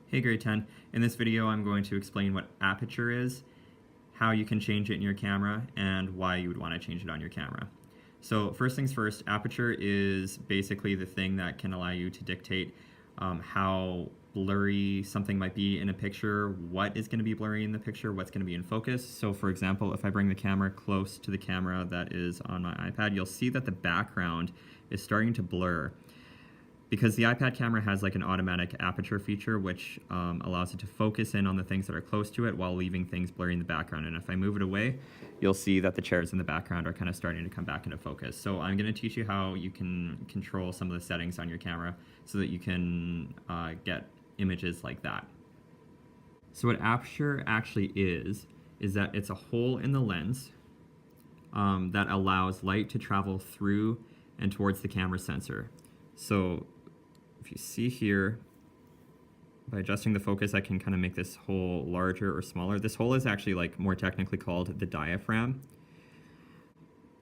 Hey grade 10, in this video I'm going to explain what aperture is, how you can change it in your camera, and why you would want to change it on your camera. So first things first, aperture is basically the thing that can allow you to dictate how blurry something might be in a picture, what is going to be blurry in the picture, what's going to be in focus. So for example, if I bring the camera close to the camera that is on my iPad, you'll see that the background is starting to blur. Because the iPad camera has like an automatic aperture feature, which allows it to focus in on the things that are close to it while leaving things blurry in the background. And if I move it away, you'll see that the chairs in the background are kind of starting to come back into focus. So I'm going to teach you how you can control some of the settings on your camera so that you can get images like that. So what aperture actually is that it's a hole in the lens that allows light to travel through and towards the camera sensor. So if you see here, by adjusting the focus, I can kind of make this hole larger or smaller. This hole is actually like more technically called the diaphragm.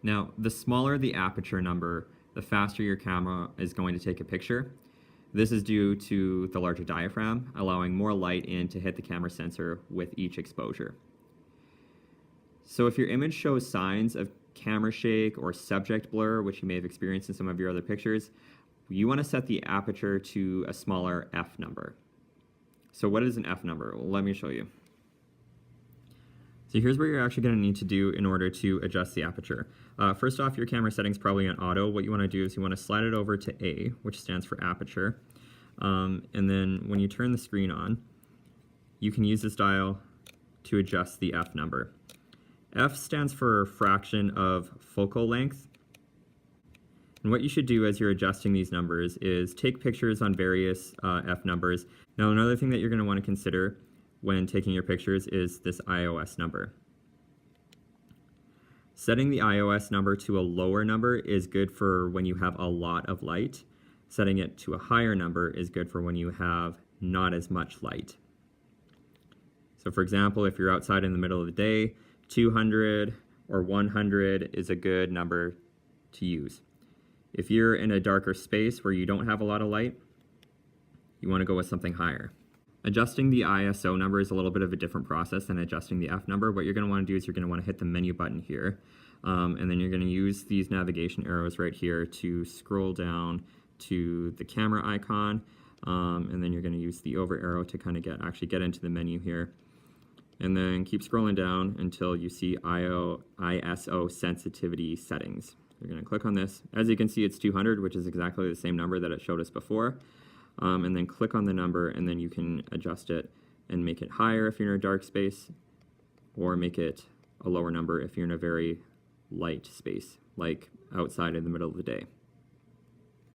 Now, the smaller the aperture number, the faster your camera is going to take a picture. This is due to the larger diaphragm, allowing more light in to hit the camera sensor with each exposure. So if your image shows signs of camera shake or subject blur, which you may have experienced in some of your other pictures, you want to set the aperture to a smaller f number. So what is an f number? Well, let me show you. So here's what you're actually going to need to do in order to adjust the aperture. First off, your camera setting's probably on auto. What you want to do is you want to slide it over to A, which stands for aperture. And then when you turn the screen on, you can use this dial to adjust the f number. F stands for fraction of focal length. And what you should do as you're adjusting these numbers is take pictures on various f numbers. Now, another thing that you're going to want to consider when taking your pictures is this ISO number. Setting the ISO number to a lower number is good for when you have a lot of light. Setting it to a higher number is good for when you have not as much light. So for example, if you're outside in the middle of the day, 200 or 100 is a good number to use. If you're in a darker space where you don't have a lot of light, you want to go with something higher. Adjusting the ISO number is a little bit of a different process than adjusting the F number. What you're going to want to do is you're going to want to hit the menu button here, and then you're going to use these navigation arrows right here to scroll down to the camera icon, and then you're going to use the over arrow to kind of actually get into the menu here. And then keep scrolling down until you see ISO sensitivity settings. You're going to click on this. As you can see, it's 200, which is exactly the same number that it showed us before. And then click on the number, and then you can adjust it and make it higher if you're in a dark space, or make it a lower number if you're in a very light space, like outside in the middle of the day.